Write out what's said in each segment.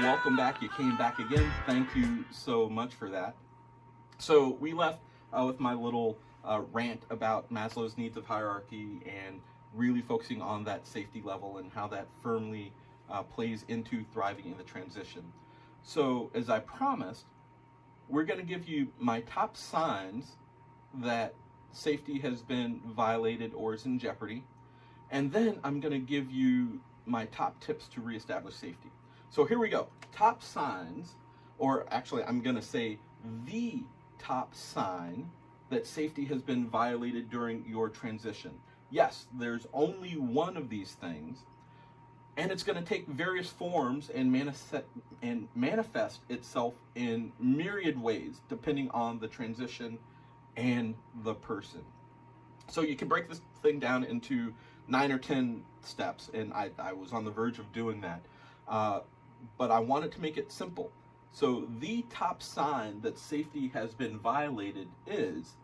welcome back. You came back again. Thank you so much for that. So we left with my little rant about Maslow's needs of hierarchy and really focusing on that safety level and how that firmly plays into thriving in the transition. So as I promised, we're going to give you my top signs that safety has been violated or is in jeopardy. And then I'm going to give you my top tips to reestablish safety. So here we go. Top signs, or actually I'm going to say the top sign that safety has been violated during your transition. Yes, there's only one of these things, and it's going to take various forms and manifest itself in myriad ways depending on the transition and the person. So you can break this thing down into 9 or 10 steps, and I was on the verge of doing that. But I wanted to make it simple. So the top sign that safety has been violated is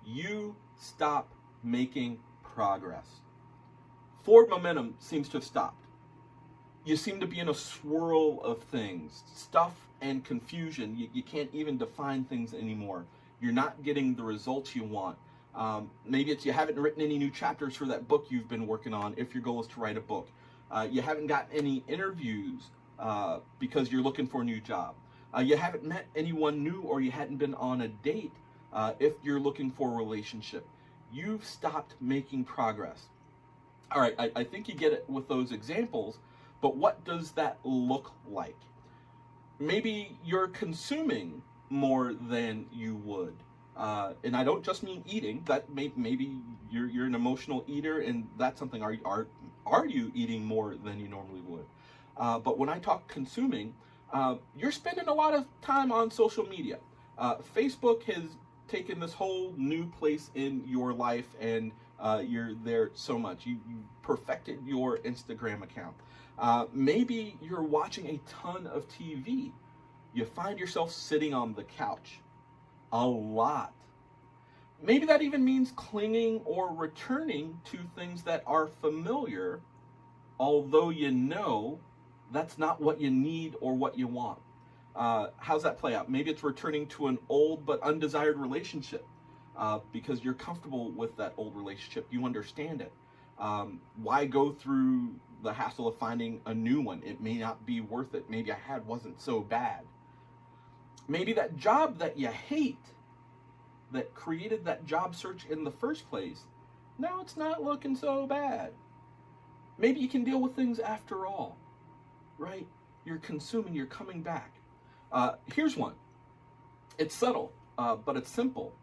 you stop making progress. Forward momentum seems to have stopped. You seem to be in a swirl of things, stuff and confusion. You can't even define things anymore. You're not getting the results you want. Maybe it's you haven't written any new chapters for that book you've been working on if your goal is to write a book. You haven't gotten any interviews because you're looking for a new job. You haven't met anyone new, or you hadn't been on a date if you're looking for a relationship. You've stopped making progress. All right, I think you get it with those examples, but what does that look like? Maybe you're consuming more than you would. And I don't just mean eating. That maybe you're an emotional eater, and that's something. Are you eating more than you normally would? But when I talk consuming, you're spending a lot of time on social media. Facebook has taken this whole new place in your life, and you're there so much. You perfected your Instagram account. Maybe you're watching a ton of TV. You find yourself sitting on the couch a lot. Maybe that even means clinging or returning to things that are familiar, although you know that's not what you need or what you want. How's that play out? Maybe it's returning to an old but undesired relationship because you're comfortable with that old relationship. You understand it. Why go through the hassle of finding a new one? It may not be worth it. Maybe I had wasn't so bad. Maybe that job that you hate, that created that job search in the first place, now it's not looking so bad. Maybe you can deal with things after all, right? You're consuming, you're coming back. Here's one. It's subtle, but it's simple.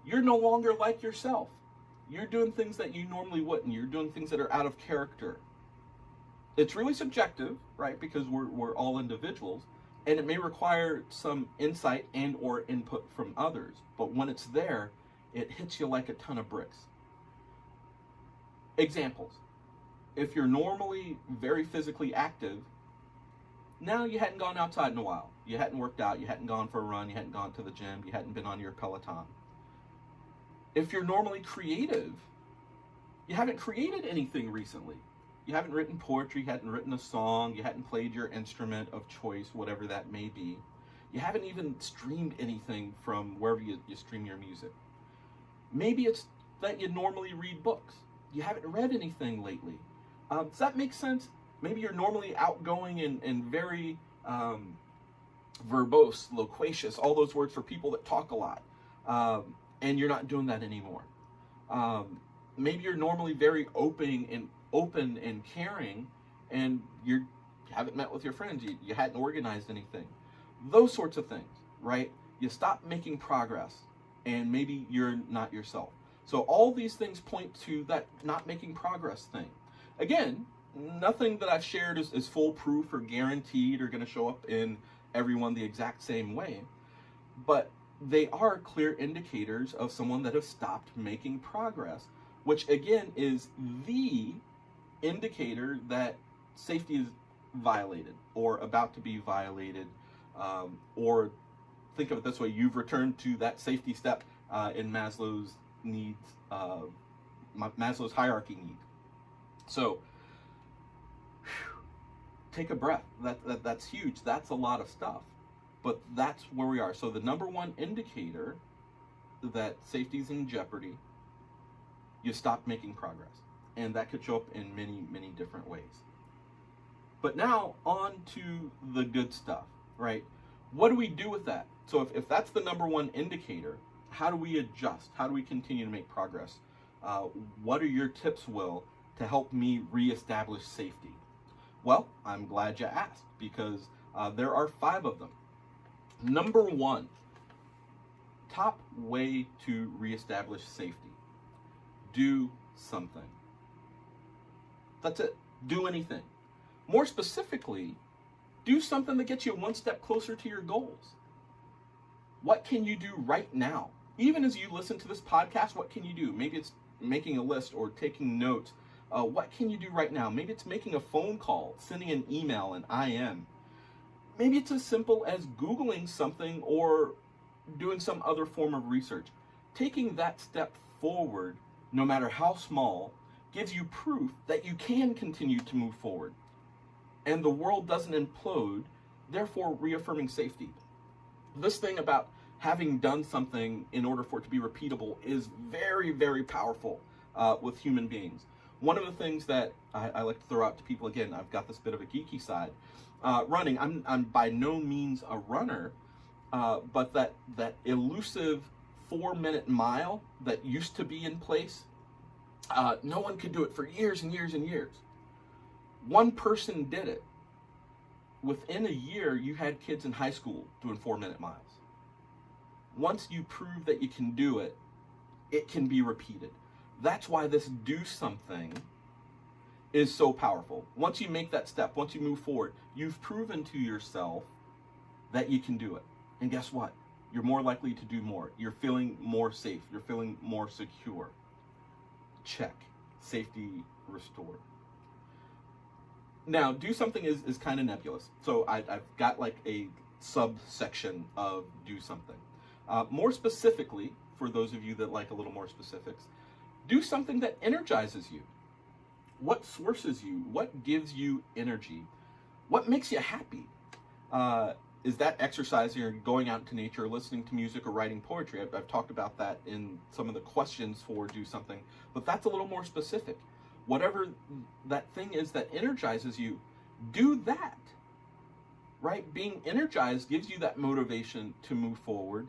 You're no longer like yourself. You're doing things that you normally wouldn't. You're doing things that are out of character. It's really subjective, right? Because we're all individuals. And it may require some insight and or input from others. But when it's there, it hits you like a ton of bricks. Examples. If you're normally very physically active, now you hadn't gone outside in a while. You hadn't worked out. You hadn't gone for a run. You hadn't gone to the gym. You hadn't been on your Peloton. If you're normally creative, you haven't created anything recently. You haven't written poetry, you hadn't written a song, you hadn't played your instrument of choice, whatever that may be. You haven't even streamed anything from wherever you stream your music. Maybe it's that you normally read books. You haven't read anything lately. Does that make sense? Maybe you're normally outgoing and very verbose, loquacious, all those words for people that talk a lot. And you're not doing that anymore. Maybe you're normally very open and caring, and you haven't met with your friends, you hadn't organized anything. Those sorts of things, right? You stop making progress, and maybe you're not yourself. So all these things point to that not making progress thing. Again, nothing that I've shared is foolproof or guaranteed or going to show up in everyone the exact same way, but they are clear indicators of someone that has stopped making progress, which again is the indicator that safety is violated or about to be violated, or think of it this way: you've returned to that safety step in Maslow's needs, Maslow's hierarchy need. So take a breath. That's huge. That's a lot of stuff. But that's where we are. So the number one indicator that safety is in jeopardy, you stop making progress. And that could show up in many, many different ways. But now on to the good stuff, right? What do we do with that? So if that's the number one indicator, how do we adjust? How do we continue to make progress? What are your tips, Will, to help me reestablish safety? Well, I'm glad you asked, because there are 5 of them. Number 1, top way to reestablish safety. Do something. That's it. Do anything. More specifically, do something that gets you one step closer to your goals. What can you do right now? Even as you listen to this podcast, what can you do? Maybe it's making a list or taking notes. What can you do right now? Maybe it's making a phone call, sending an email, an IM. Maybe it's as simple as Googling something or doing some other form of research. Taking that step forward, no matter how small, gives you proof that you can continue to move forward. And the world doesn't implode, therefore reaffirming safety. This thing about having done something in order for it to be repeatable is very, very powerful with human beings. One of the things that I like to throw out to people, again, I've got this bit of a geeky side. Running, I'm by no means a runner, but that elusive 4-minute mile that used to be in place, no one could do it for years and years and years. One person did it. Within a year, you had kids in high school doing 4-minute miles. Once you prove that you can do it, it can be repeated. That's why this do something is so powerful. Once you make that step, once you move forward, you've proven to yourself that you can do it. And guess what? You're more likely to do more. You're feeling more safe. You're feeling more secure. Check. Safety restored. Now, do something is kind of nebulous. So I've got like a subsection of do something. More specifically, for those of you that like a little more specifics, do something that energizes you. What sources you? What gives you energy? What makes you happy? Is that exercising or going out into nature, or listening to music, or writing poetry? I've talked about that in some of the questions for do something, but that's a little more specific. Whatever that thing is that energizes you, do that, right? Being energized gives you that motivation to move forward.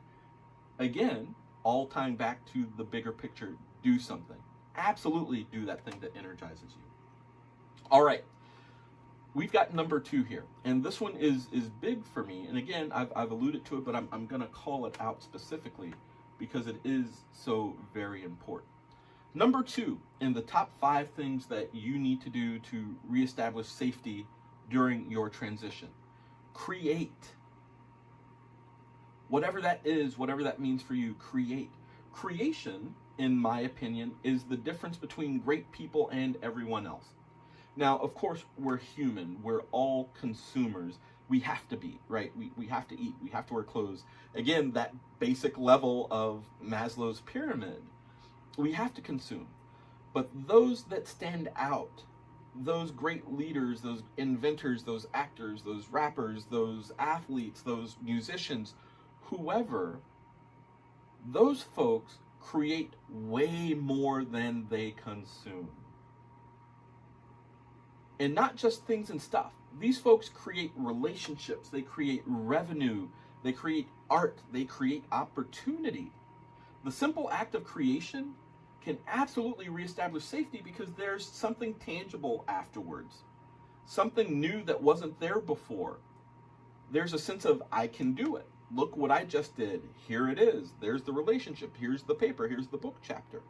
Again, all tying back to the bigger picture, do something. Absolutely do that thing that energizes you. All right, we've got number 2 here, and this one is big for me. And again, I've alluded to it, but I'm going to call it out specifically because it is so very important. Number 2, in the top 5 things that you need to do to reestablish safety during your transition. Create. Whatever that is, whatever that means for you, create. Creation, in my opinion, is the difference between great people and everyone else. Now, of course, we're human. We're all consumers. We have to be, right? We have to eat. We have to wear clothes. Again, that basic level of Maslow's pyramid. We have to consume. But those that stand out, those great leaders, those inventors, those actors, those rappers, those athletes, those musicians, whoever, those folks create way more than they consume. And not just things and stuff. These folks create relationships, they create revenue, they create art, they create opportunity. The simple act of creation can absolutely reestablish safety because there's something tangible afterwards. Something new that wasn't there before. There's a sense of, I can do it. Look what I just did. Here it is. There's the relationship. Here's the paper. Here's the book chapter.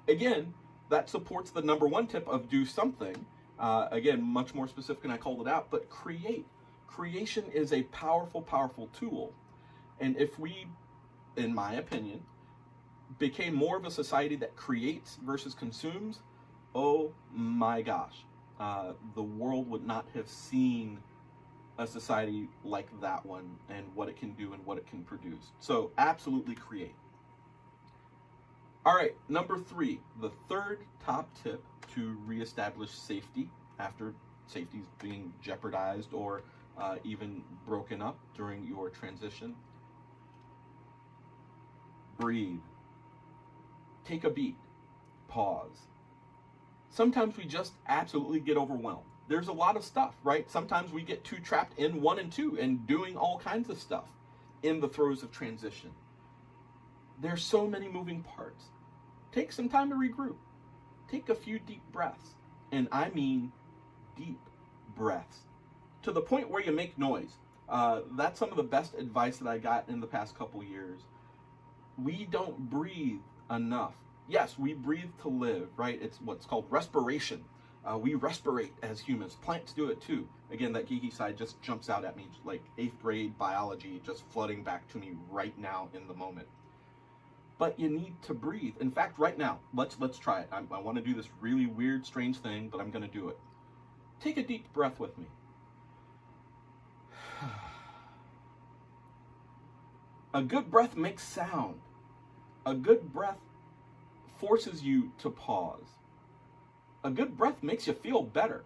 Again, that supports the number 1 tip of do something. Again, much more specific, and I called it out, but create. Creation is a powerful, powerful tool. And if we, in my opinion, became more of a society that creates versus consumes, oh my gosh, the world would not have seen a society like that one and what it can do and what it can produce. So absolutely create. All right, number 3, the third top tip to reestablish safety after safety's being jeopardized or even broken up during your transition. Breathe. Take a beat. Pause. Sometimes we just absolutely get overwhelmed. There's a lot of stuff, right? Sometimes we get too trapped in 1 and 2 and doing all kinds of stuff in the throes of transition. There's so many moving parts. Take some time to regroup. Take a few deep breaths. And I mean deep breaths. To the point where you make noise. That's some of the best advice that I got in the past couple years. We don't breathe enough. Yes, we breathe to live, right? It's what's called respiration. We respirate as humans. Plants do it too. Again, that geeky side just jumps out at me, like 8th grade biology just flooding back to me right now in the moment. But you need to breathe. In fact, right now, let's try it. I want to do this really weird, strange thing, but I'm going to do it. Take a deep breath with me. A good breath makes sound. A good breath forces you to pause. A good breath makes you feel better.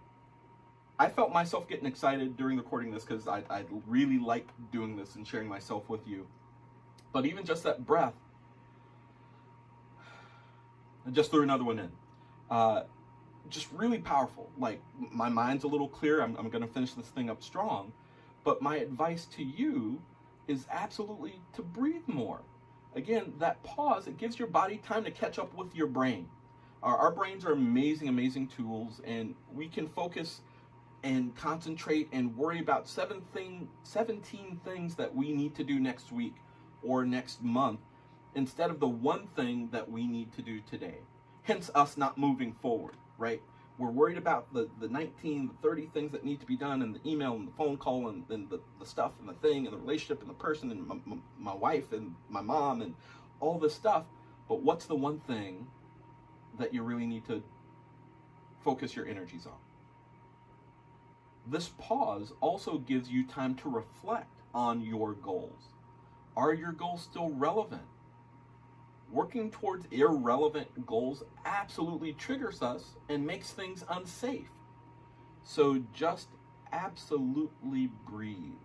I felt myself getting excited during recording this because I really like doing this and sharing myself with you. But even just that breath, I just threw another one in. Just really powerful. Like, my mind's a little clear. I'm going to finish this thing up strong. But my advice to you is absolutely to breathe more. Again, that pause, it gives your body time to catch up with your brain. Our brains are amazing, amazing tools, and we can focus and concentrate and worry about 17 things that we need to do next week or next month instead of the one thing that we need to do today. Hence us not moving forward, right? We're worried about the 19, the 30 things that need to be done, and the email and the phone call and the stuff and the thing and the relationship and the person and my wife and my mom and all this stuff. But what's the one thing that you really need to focus your energies on? This pause also gives you time to reflect on your goals. Are your goals still relevant? Working towards irrelevant goals absolutely triggers us and makes things unsafe. So just absolutely breathe.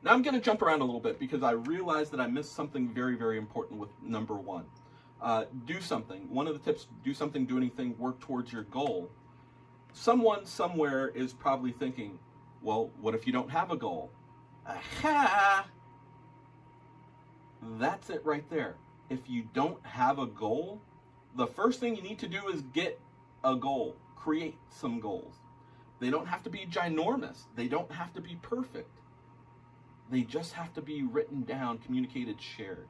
Now I'm going to jump around a little bit because I realized that I missed something very, very important with number 1. Do something. One of the tips, do something, do anything, work towards your goal. Someone somewhere is probably thinking, well, what if you don't have a goal? Aha! That's it right there. If you don't have a goal, the first thing you need to do is get a goal. Create some goals. They don't have to be ginormous. They don't have to be perfect. They just have to be written down, communicated, shared.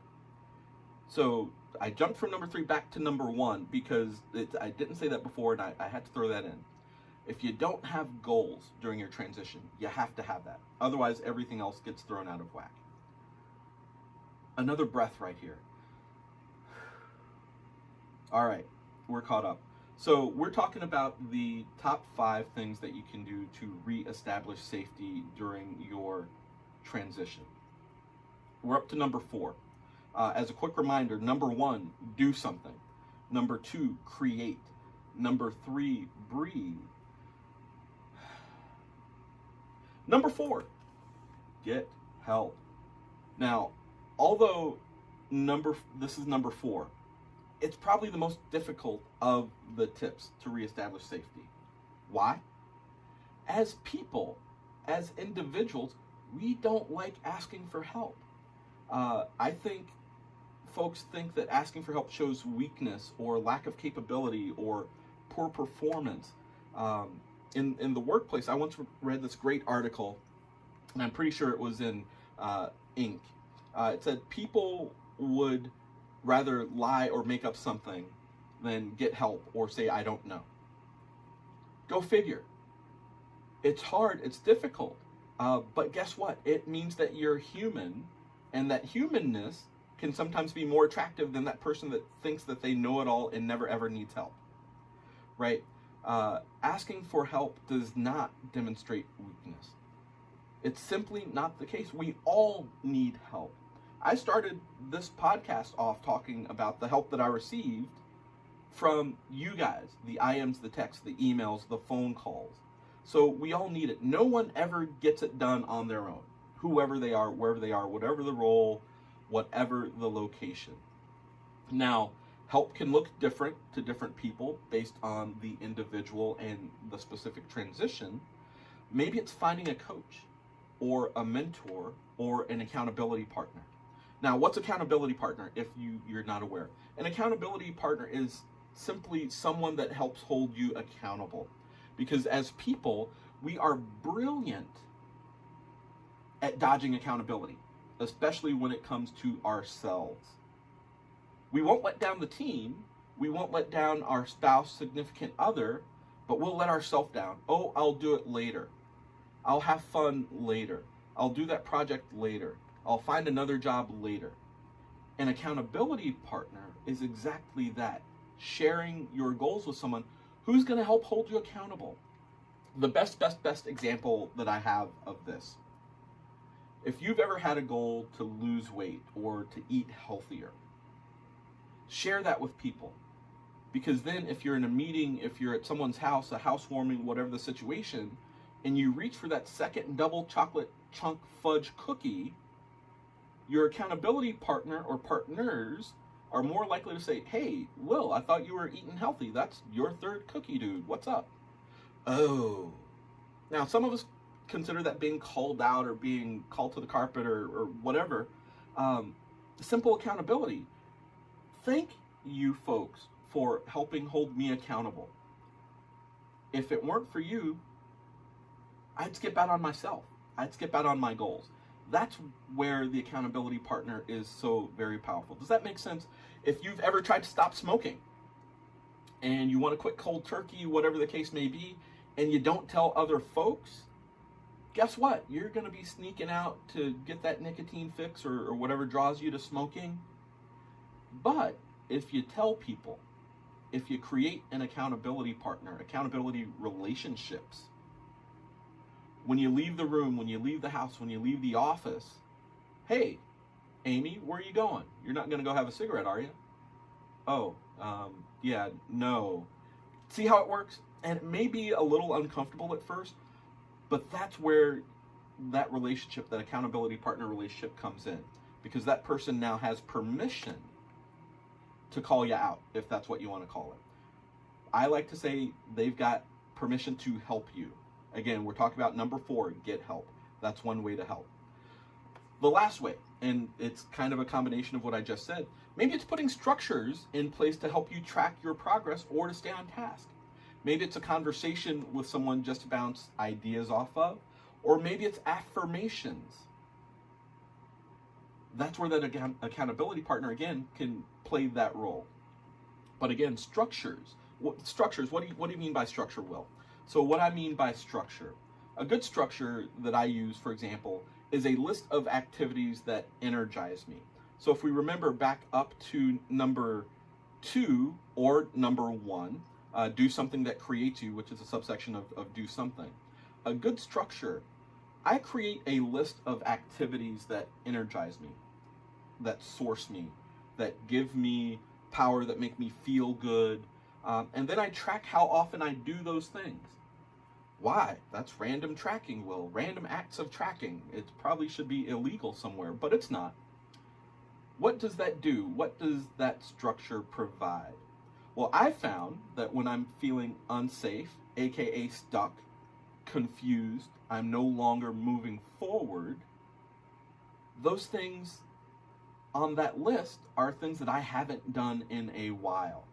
So I jumped from number 3 back to number 1 because I didn't say that before, and I had to throw that in. If you don't have goals during your transition, you have to have that. Otherwise, everything else gets thrown out of whack. Another breath right here. All right, we're caught up. So we're talking about the top 5 things that you can do to reestablish safety during your transition. We're up to number 4. As a quick reminder, number 1, do something. Number 2, create. Number 3, breathe. Number 4, get help. Now, although this is number 4, it's probably the most difficult of the tips to reestablish safety. Why? As people, as individuals, we don't like asking for help. I think folks think that asking for help shows weakness or lack of capability or poor performance. In the workplace, I once read this great article, and I'm pretty sure it was in Inc. It said people would rather lie or make up something than get help or say, I don't know. Go figure. It's hard, it's difficult, but guess what? It means that you're human, and that humanness can sometimes be more attractive than that person that thinks that they know it all and never ever needs help, right? Asking for help does not demonstrate weakness. It's simply not the case. We all need help. I started this podcast off talking about the help that I received from you guys, the IMs, the texts, the emails, the phone calls. So we all need it. No one ever gets it done on their own, whoever they are, wherever they are, whatever the role, whatever the location. Now, help can look different to different people based on the individual and the specific transition. Maybe it's finding a coach or a mentor or an accountability partner. Now, what's accountability partner if you're not aware? An accountability partner is simply someone that helps hold you accountable. Because as people, we are brilliant at dodging accountability, especially when it comes to ourselves. We won't let down the team, we won't let down our spouse, significant other, but we'll let ourselves down. Oh, I'll do it later. I'll have fun later. I'll do that project later. I'll find another job later. An accountability partner is exactly that. Sharing your goals with someone who's going to help hold you accountable. The best example that I have of this. If you've ever had a goal to lose weight or to eat healthier, share that with people. Because then if you're in a meeting, if you're at someone's house, a housewarming, whatever the situation, and you reach for that second double chocolate chunk fudge cookie, your accountability partner or partners are more likely to say, hey, Will, I thought you were eating healthy. That's your third cookie, dude. What's up? Oh. Now, some of us consider that being called out or being called to the carpet or whatever. Simple accountability. Thank you, folks, for helping hold me accountable. If it weren't for you, I'd skip out on myself. I'd skip out on my goals. That's where the accountability partner is so very powerful. Does that make sense? If you've ever tried to stop smoking and you want to quit cold turkey, whatever the case may be, and you don't tell other folks, guess what? You're going to be sneaking out to get that nicotine fix or whatever draws you to smoking. But if you tell people, if you create an accountability partner, accountability relationships, when you leave the room, when you leave the house, when you leave the office, hey, Amy, where are you going? You're not going to go have a cigarette, are you? Oh, yeah, no. See how it works? And it may be a little uncomfortable at first, but that's where that relationship, that accountability partner relationship comes in. Because that person now has permission to call you out, if that's what you want to call it. I like to say they've got permission to help you. Again, we're talking about number 4, get help. That's one way to help. The last way, and it's kind of a combination of what I just said, maybe it's putting structures in place to help you track your progress or to stay on task. Maybe it's a conversation with someone just to bounce ideas off of, or maybe it's affirmations. That's where that accountability partner, again, can play that role. But again, structures. What do you mean by structure, Will? So what I mean by structure, a good structure that I use, for example, is a list of activities that energize me. So if we remember back up to number 2 or number 1, do something that creates you, which is a subsection of do something. A good structure, I create a list of activities that energize me, that source me, that give me power, that make me feel good, and then I track how often I do those things. Why? That's random tracking, Will. Random acts of tracking. It probably should be illegal somewhere, but it's not. What does that do? What does that structure provide? Well, I found that when I'm feeling unsafe, aka stuck, confused, I'm no longer moving forward, those things on that list are things that I haven't done in a while.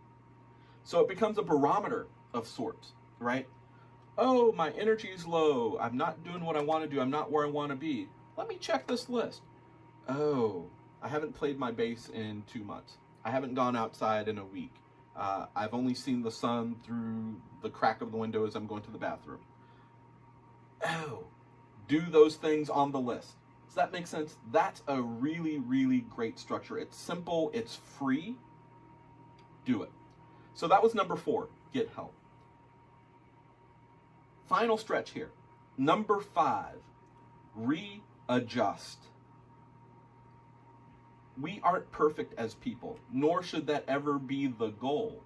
So it becomes a barometer of sorts, right? Oh, my energy is low. I'm not doing what I want to do. I'm not where I want to be. Let me check this list. Oh, I haven't played my bass in 2 months. I haven't gone outside in a week. I've only seen the sun through the crack of the window as I'm going to the bathroom. Oh, do those things on the list. Does that make sense? That's a really, really great structure. It's simple. It's free. Do it. So that was number 4, get help. Final stretch here. Number 5, readjust. We aren't perfect as people, nor should that ever be the goal.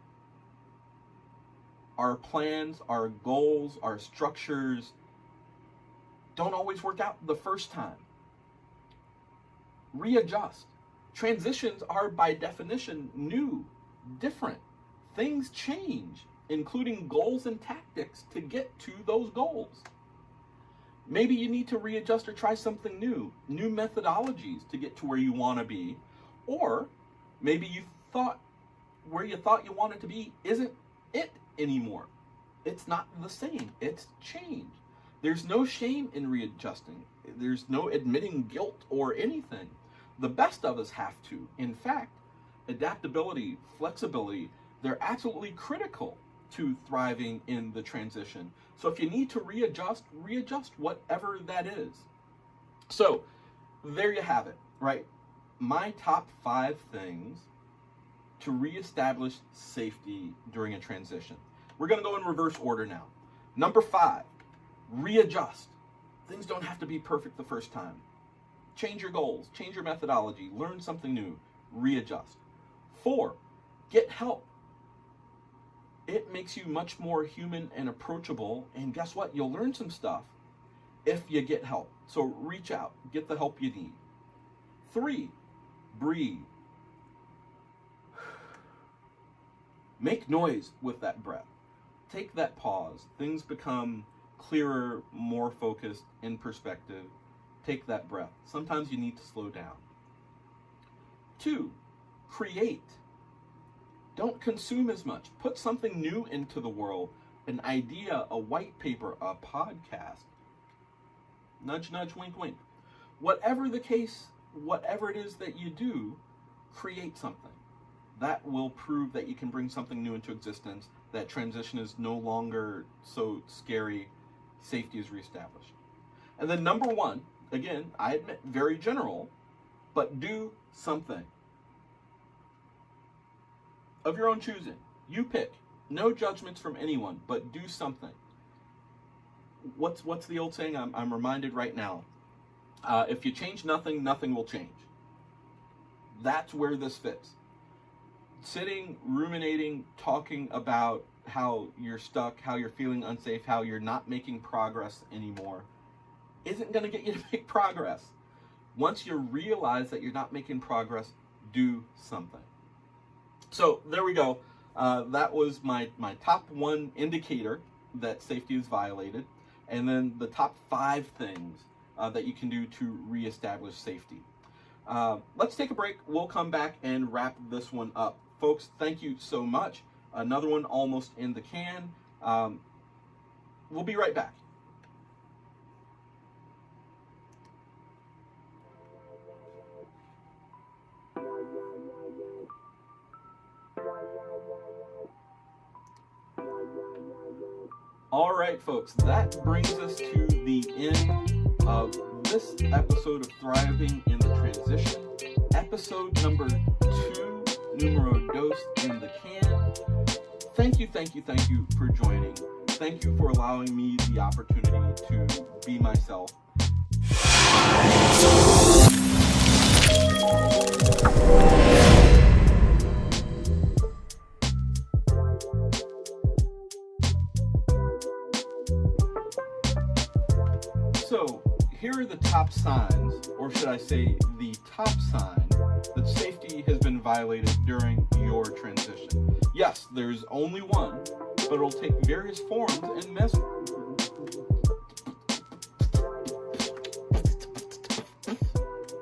our plans, our goals, our structures don't always work out the first time. Readjust. Transitions are by definition new, different. Things change, including goals and tactics to get to those goals. Maybe you need to readjust or try something new methodologies to get to where you want to be. Or maybe you thought where you thought you wanted to be isn't it anymore. It's not the same. It's changed. There's no shame in readjusting. There's no admitting guilt or anything. The best of us have to. In fact, adaptability, flexibility, they're absolutely critical to thriving in the transition. So if you need to readjust whatever that is. So there you have it, right? My top 5 things to reestablish safety during a transition. We're going to go in reverse order now. Number 5, readjust. Things don't have to be perfect the first time. Change your goals, change your methodology, learn something new, readjust. 4, get help. It makes you much more human and approachable, and guess what? You'll learn some stuff if you get help. So reach out, get the help you need. 3, breathe. Make noise with that breath. Take that pause. Things become clearer, more focused, in perspective. Take that breath. Sometimes you need to slow down. 2, create. Don't consume as much. Put something new into the world. An idea, a white paper, a podcast. Nudge, nudge, wink, wink. Whatever the case, whatever it is that you do, create something. That will prove that you can bring something new into existence. That transition is no longer so scary. Safety is reestablished. And then number 1, again, I admit, very general, but do something. Of your own choosing. You pick. No judgments from anyone, but do something. What's the old saying? I'm reminded right now. If you change nothing, nothing will change. That's where this fits. Sitting, ruminating, talking about how you're stuck, how you're feeling unsafe, how you're not making progress anymore, isn't going to get you to make progress. Once you realize that you're not making progress, do something. So there we go. That was my top 1 indicator that safety is violated, and then the top 5 things that you can do to reestablish safety. Let's take a break. We'll come back and wrap this one up. Folks, thank you so much. Another one almost in the can. We'll be right back. All right, folks, that brings us to the end of this episode of Thriving in the Transition. Episode number 2, numero dos in the can. Thank you for joining. Thank you for allowing me the opportunity to be myself. So, here are the top signs, or should I say the top sign, that safety has been violated during your transition. Yes, there's only one, but it'll take various forms and